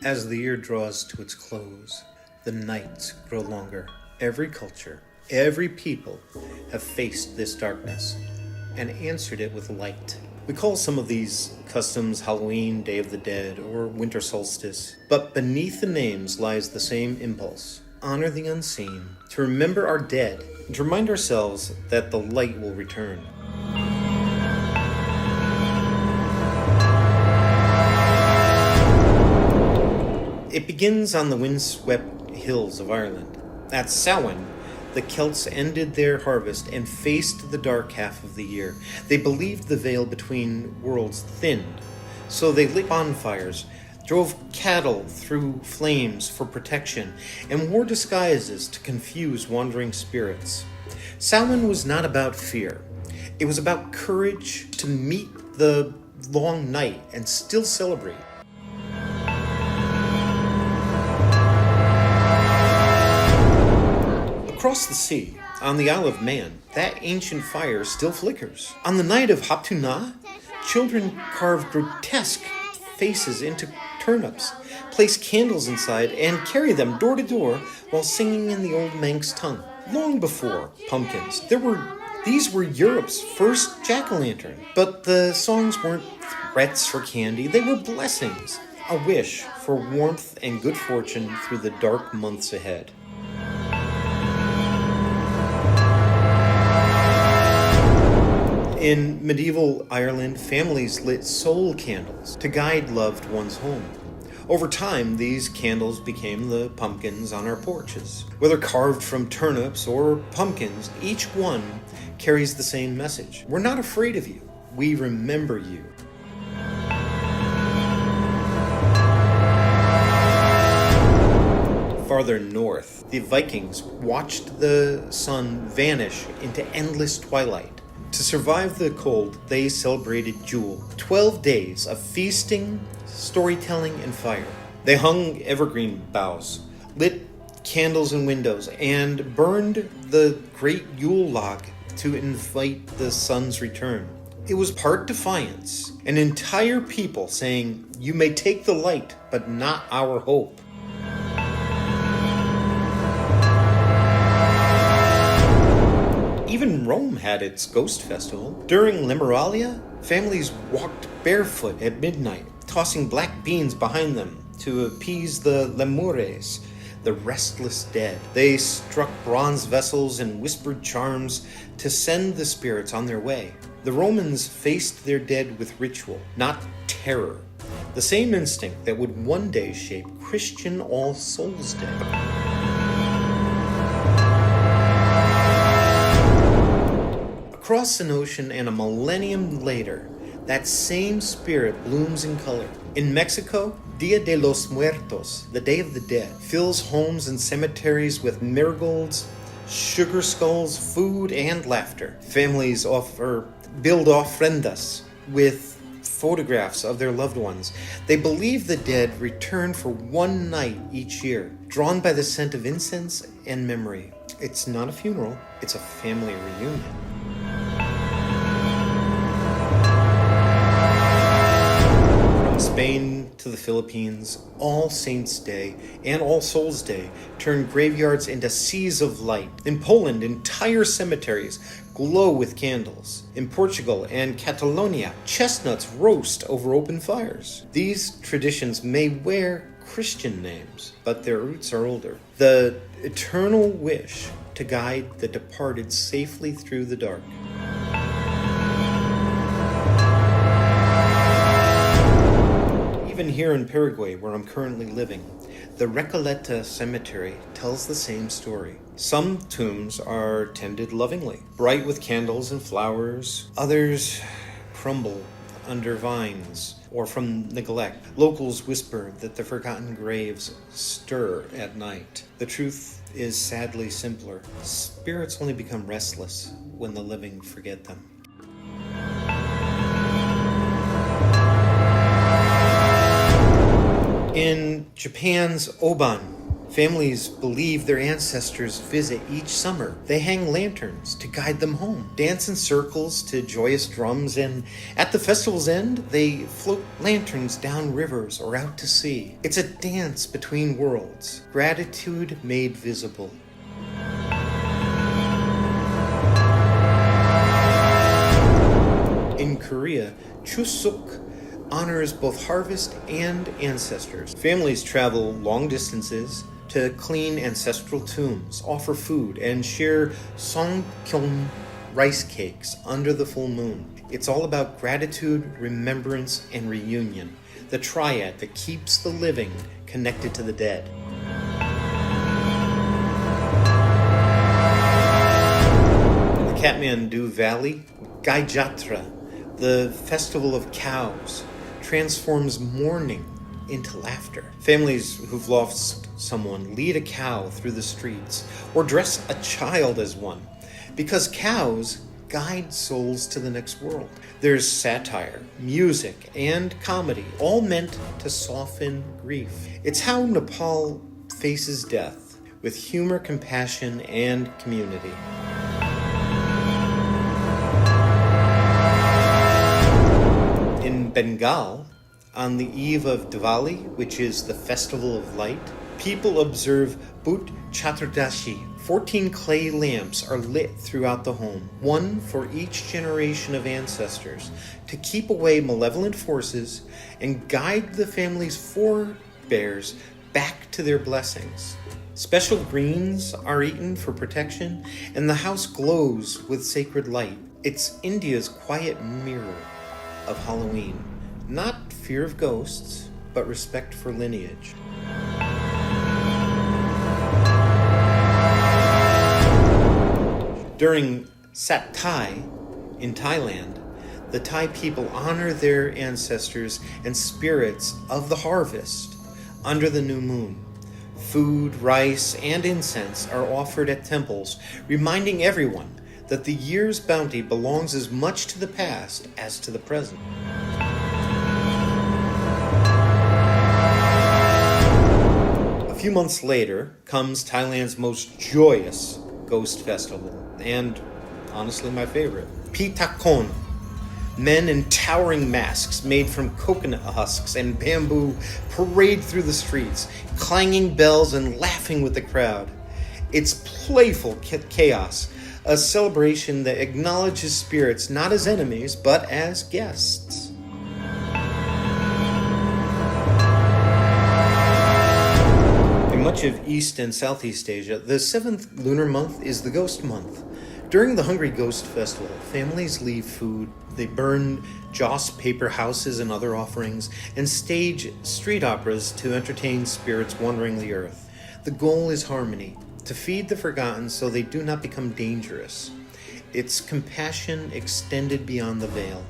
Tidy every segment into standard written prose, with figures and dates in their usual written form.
As the year draws to its close, the nights grow longer. Every culture, every people have faced this darkness and answered it with light. We call some of these customs Halloween, Day of the Dead, or Winter Solstice, but beneath the names lies the same impulse: honor the unseen, to remember our dead, and to remind ourselves that the light will return. It begins on the windswept hills of Ireland. At Samhain, the Celts ended their harvest and faced the dark half of the year. They believed the veil between worlds thinned, so they lit bonfires, drove cattle through flames for protection, and wore disguises to confuse wandering spirits. Samhain was not about fear. It was about courage to meet the long night and still celebrate. Across the sea, on the Isle of Man, that ancient fire still flickers. On the night of Haptunah, children carve grotesque faces into turnips, place candles inside, and carry them door to door while singing in the old Manx tongue. Long before pumpkins, these were Europe's first jack-o'-lantern. But the songs weren't threats for candy, they were blessings, a wish for warmth and good fortune through the dark months ahead. In medieval Ireland, families lit soul candles to guide loved ones home. Over time, these candles became the pumpkins on our porches. Whether carved from turnips or pumpkins, each one carries the same message. We're not afraid of you. We remember you. Farther north, the Vikings watched the sun vanish into endless twilight. To survive the cold, they celebrated Jule, 12 days of feasting, storytelling, and fire. They hung evergreen boughs, lit candles in windows, and burned the great Yule log to invite the sun's return. It was part defiance, an entire people saying, "You may take the light, but not our hope." Even Rome had its ghost festival. During Lemuralia, families walked barefoot at midnight, tossing black beans behind them to appease the lemures, the restless dead. They struck bronze vessels and whispered charms to send the spirits on their way. The Romans faced their dead with ritual, not terror. The same instinct that would one day shape Christian All Souls Day. Across an ocean and a millennium later, that same spirit blooms in color. In Mexico, Dia de los Muertos, the Day of the Dead, fills homes and cemeteries with marigolds, sugar skulls, food, and laughter. Families build ofrendas with photographs of their loved ones. They believe the dead return for one night each year, drawn by the scent of incense and memory. It's not a funeral, it's a family reunion. Spain to the Philippines, All Saints' Day and All Souls' Day turn graveyards into seas of light. In Poland, entire cemeteries glow with candles. In Portugal and Catalonia, chestnuts roast over open fires. These traditions may wear Christian names, but their roots are older. The eternal wish to guide the departed safely through the dark. Even here in Paraguay, where I'm currently living, the Recoleta Cemetery tells the same story. Some tombs are tended lovingly, bright with candles and flowers. Others crumble under vines or from neglect. Locals whisper that the forgotten graves stir at night. The truth is sadly simpler. Spirits only become restless when the living forget them. In Japan's Obon, Families believe their ancestors visit each summer. They hang lanterns to guide them home, dance in circles to joyous drums, and at the festival's end, they float lanterns down rivers or out to sea. It's a dance between worlds, gratitude made visible. In Korea, Chuseok honors both harvest and ancestors. Families travel long distances to clean ancestral tombs, offer food, and share songkyeong rice cakes under the full moon. It's all about gratitude, remembrance, and reunion, the triad that keeps the living connected to the dead. In the Kathmandu Valley, Gaijatra, the festival of cows, transforms mourning into laughter. Families who've lost someone lead a cow through the streets or dress a child as one, because cows guide souls to the next world. There's satire, music, and comedy, all meant to soften grief. It's how Nepal faces death, with humor, compassion, and community. In Bengal, on the eve of Diwali, which is the festival of light, people observe Bhoot Chaturdashi. 14 clay lamps are lit throughout the home, one for each generation of ancestors, to keep away malevolent forces and guide the family's forebears back to their blessings. Special greens are eaten for protection, and the house glows with sacred light. It's India's quiet mirror of Halloween. Not fear of ghosts, but respect for lineage. During Sat Thai in Thailand, the Thai people honor their ancestors and spirits of the harvest under the new moon. Food, rice, and incense are offered at temples, reminding everyone that the year's bounty belongs as much to the past as to the present. A few months later comes Thailand's most joyous ghost festival, and honestly my favorite. Pitakon. Men in towering masks made from coconut husks and bamboo parade through the streets, clanging bells and laughing with the crowd. It's playful chaos, a celebration that acknowledges spirits not as enemies, but as guests. In much of East and Southeast Asia, the 7th lunar month is the ghost month. During the Hungry Ghost Festival, families leave food, they burn joss paper houses and other offerings, and stage street operas to entertain spirits wandering the earth. The goal is harmony, to feed the forgotten so they do not become dangerous. It's compassion extended beyond the veil.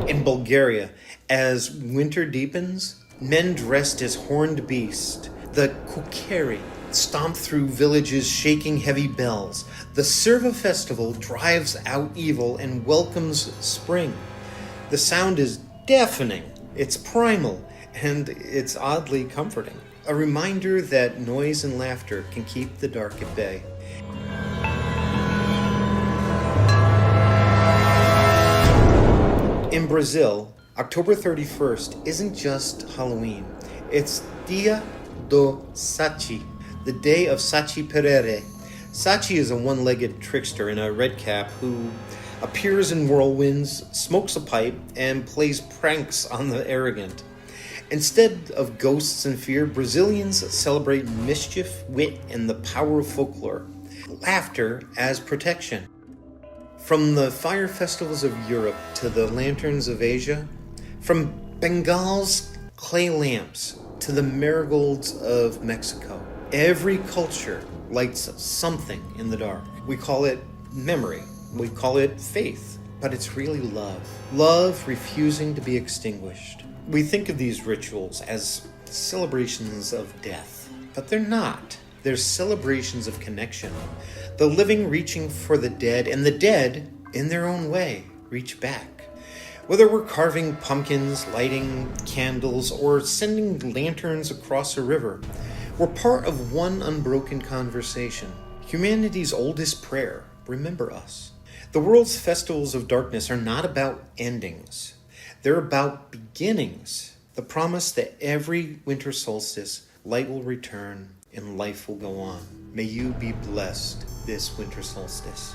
In Bulgaria, as winter deepens, men dressed as horned beasts, the kukeri, stomp through villages shaking heavy bells. The Surva festival drives out evil and welcomes spring. The sound is deafening, it's primal, and it's oddly comforting. A reminder that noise and laughter can keep the dark at bay. In Brazil, October 31st isn't just Halloween. It's Dia do Saci, the day of Saci Perere. Saci is a one-legged trickster in a red cap who appears in whirlwinds, smokes a pipe, and plays pranks on the arrogant. Instead of ghosts and fear, Brazilians celebrate mischief, wit, and the power of folklore. Laughter as protection. From the fire festivals of Europe to the lanterns of Asia, from Bengal's clay lamps to the marigolds of Mexico, every culture lights something in the dark. We call it memory. We call it faith. But it's really love. Love refusing to be extinguished. We think of these rituals as celebrations of death, but they're not. They're celebrations of connection. The living reaching for the dead, and the dead, in their own way, reach back. Whether we're carving pumpkins, lighting candles, or sending lanterns across a river, we're part of one unbroken conversation. Humanity's oldest prayer, remember us. The world's festivals of darkness are not about endings. They're about beginnings. The promise that every winter solstice, light will return and life will go on. May you be blessed this winter solstice.